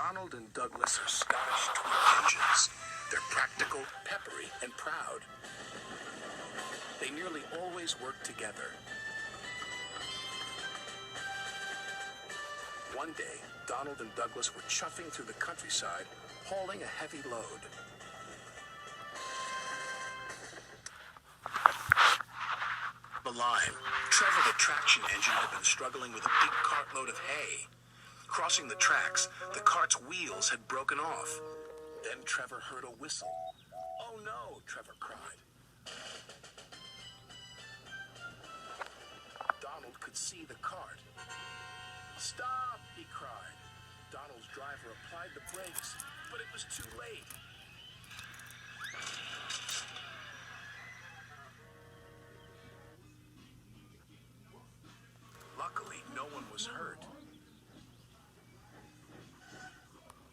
Donald and Douglas are Scottish twin engines. They're practical, peppery, and proud. They nearly always work together. One day, Donald and Douglas were chuffing through the countryside, hauling a heavy load. The line. Trevor, the traction engine, had been struggling with a big cartload of hay. Crossing the tracks, the cart's wheels had broken off. Then Trevor heard a whistle. "Oh no," Trevor cried. Donald could see the cart. "Stop," he cried. Donald's driver applied the brakes, but it was too late. Luckily, no one was hurt.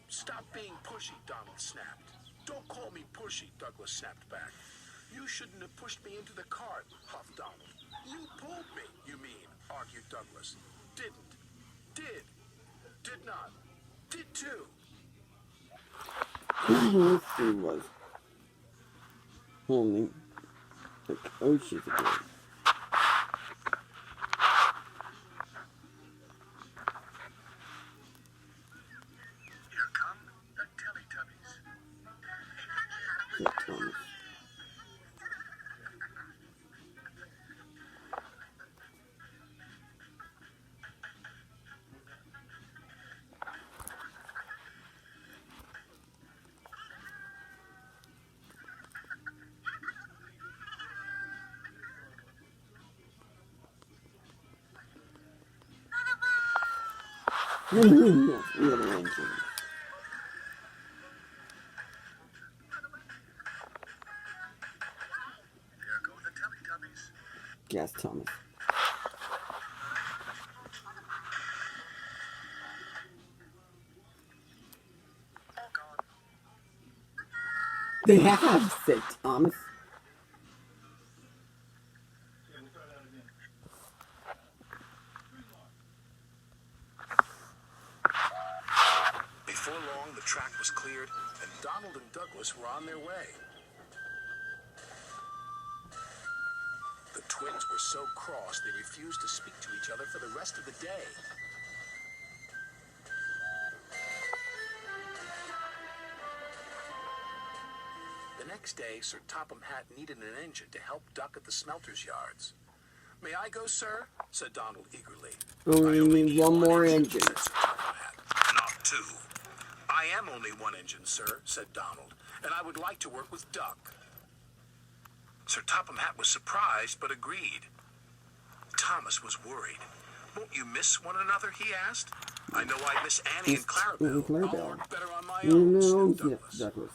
"Stop being pushy," Donald snapped. "Don't call me pushy," Douglas snapped back. "You shouldn't have pushed me into the cart," huffed Donald. "You pulled me, you mean," argued Douglas. "Didn't. Did. Did not. Did too." He was holding the coaches again. Here come the Teletubbies. Yeah, Thomas. Little engine. There go the Teletubbies. Yes, Thomas. All gone. They have, said Thomas. Before long, the track was cleared, and Donald and Douglas were on their way. The twins were so cross they refused to speak to each other for the rest of the day. The next day, Sir Topham Hatt needed an engine to help Duck at the smelter's yards. "May I go, sir?" said Donald eagerly. Only "I need one more engine. said Sir Topham Hatt. "Not two." "I am only one engine, sir," said Donald, "and I would like to work with Duck." Sir Topham Hatt was surprised, but agreed. Thomas was worried. "Won't you miss one another?" he asked. "I know I miss Annie and Clarabelle. I'll work better on my own," said Douglas. Douglas.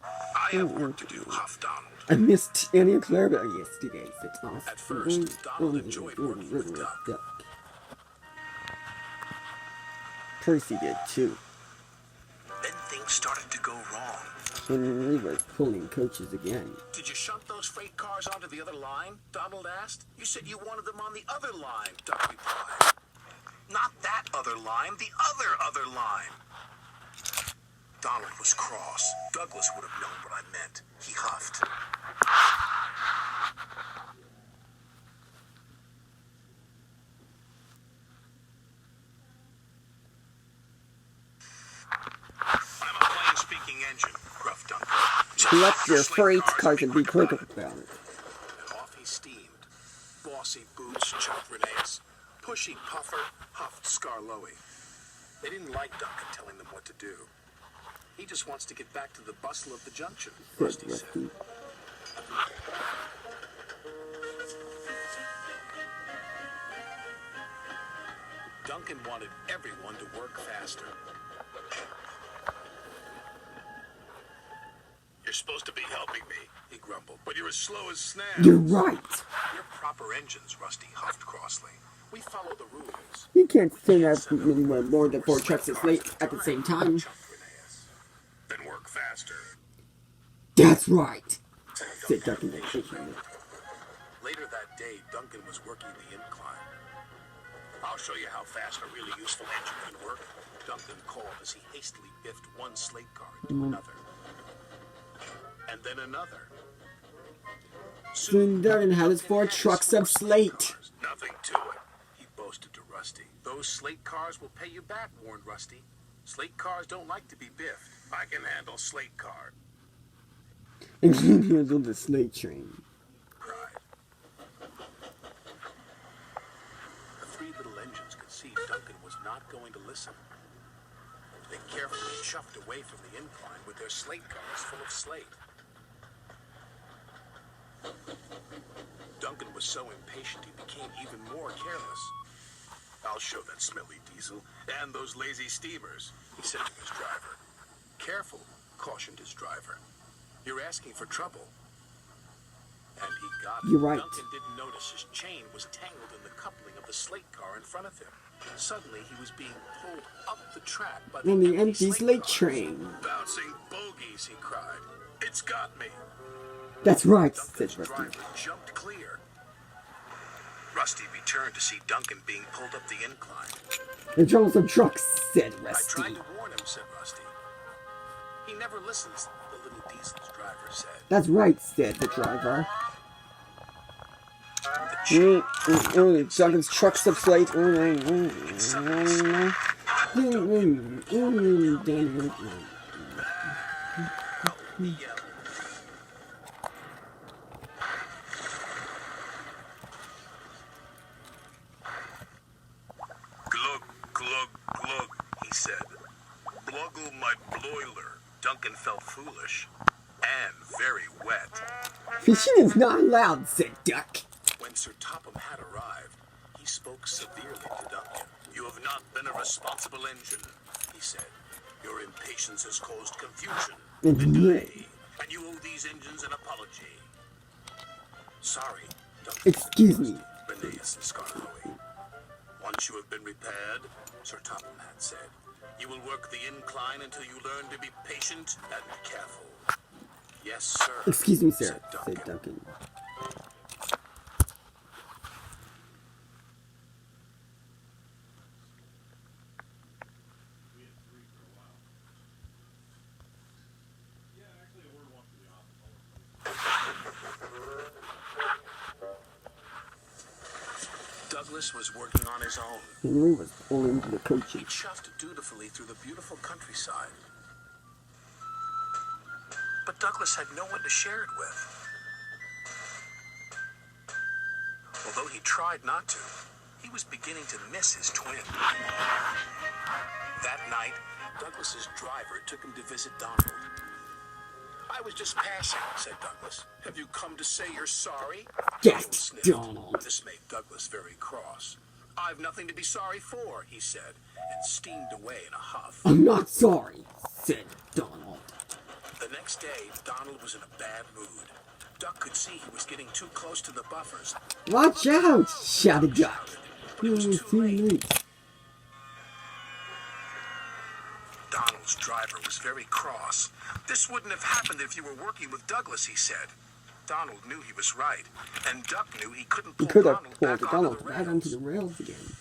"I have work to do," huffed Donald. I missed Annie and Clarabelle yesterday, said Thomas. At first, Donald enjoyed working with Duck. Percy did too. Then things started to go wrong. Henry was pulling coaches again. "Did you shunt those freight cars onto the other line?" Donald asked. "You said you wanted them on the other line," Duck replied. "Not that other line, the other line." Donald was cross. Douglas would have known what I meant. He huffed. "I'm a plain-speaking engine," gruffed Duncan. Collect your freight cars and be quick about it. Off he steamed. Bossy Boots chucked Reneus. Pushy Puffer huffed Scarloey. They didn't like Duncan telling them what to do. "He just wants to get back to the bustle of the junction," Rusty said. Duncan wanted everyone to work faster. "You're supposed to be helping me," he grumbled, "but you're as slow as snails." You're right. "You're proper engines," Rusty huffed crossly. "We follow the rules." You can't send out more than 4 trucks at the same time. "Then work faster." That's right, said Duncan impatiently. Later that day, Duncan was working the incline. "I'll show you how fast a really useful engine can work," Duncan called as he hastily biffed one slate car into another. And then another. Soon Duncan had his 4 trucks of slate. Nothing to it, he boasted to Rusty. Those slate cars will pay you back, warned Rusty. Slate cars don't like to be biffed. I can handle slate car. And he handled the slate train. Cried. The 3 little engines could see Duncan was not going to listen. They carefully chuffed away from the incline with their slate cars full of slate. Duncan was so impatient he became even more careless. I'll show that smelly diesel and those lazy steamers, he said to his driver. Careful, cautioned his driver. You're asking for trouble. And he got it. You're right. Duncan didn't notice his chain was tangled in the coupling of the slate car in front of him. Suddenly, he was being pulled up the track by On the empty slate cars. train. Bouncing bogies, he cried. It's got me. That's right, said Duncan's Rusty. driver jumped clear. Rusty returned to see Duncan being pulled up the incline. And trouble some trucks, said I Rusty. tried to warn him, said Rusty. He never listens, the little diesel's driver said. That's right, said the driver. The chain Duncan's trucks of slate. he yelled. Glug, glug, glug, he said. Bluggle my broiler. Duncan felt foolish and very wet. Fishing is not allowed, said Duck. When Sir Topham had arrived, he spoke severely to Duncan. You have not been a responsible engine, he said. Your impatience has caused confusion and delay, and you owe these engines an apology. Sorry, Duncan. Excuse me. Rheneas and Scarhoey. Once you have been repaired, Sir Topham had said, you will work the incline until you learn to be patient and careful. Yes, sir. Excuse me, sir, said said Duncan. Douglas was working on his own. Henry was pulling the He coaches. chuffed dutifully through the beautiful countryside. But Douglas had no one to share it with. Although he tried not to, he was beginning to miss his twin. That night, Douglas's driver took him to visit Donald. I was just passing, said Douglas. Have you come to say you're sorry? Yes, sniffed. Donald. This made Douglas very cross. I've nothing to be sorry for, he said, and steamed away in a huff. I'm not sorry, said Donald. The next day, Donald was in a bad mood. Duck could see he was getting too close to the buffers. Watch out, shouted Duck. But it was too late. Donald's driver was very cross. This wouldn't have happened if you were working with Douglas, he said. Donald knew he was right, and Duck knew he couldn't He pull could have Donald pulled back Donald onto the right onto rails. the rails again.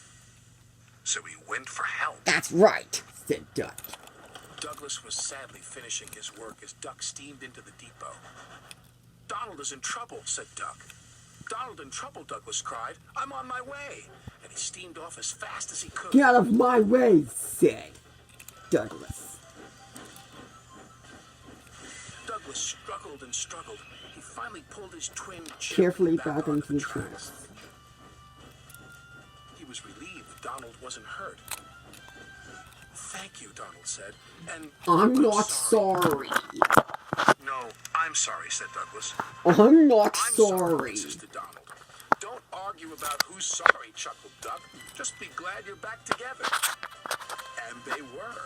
So he went for help. That's right, said Duck. Douglas was sadly finishing his work as Duck steamed into the depot. Donald is in trouble, said Duck. Donald in trouble, Douglas cried. I'm on my way. And he steamed off as fast as he could. Get out of my way, said Douglas. Douglas struggled and struggled. He finally pulled his twin Carefully back back onto into the tracks. tracks. He was relieved Donald wasn't hurt. Thank you, Donald said. And I'm not sorry. No, I'm sorry, said Douglas. I'm not I'm sorry. insisted Donald. Don't argue about who's sorry, chuckled Duck. Just be glad you're back together. And they were.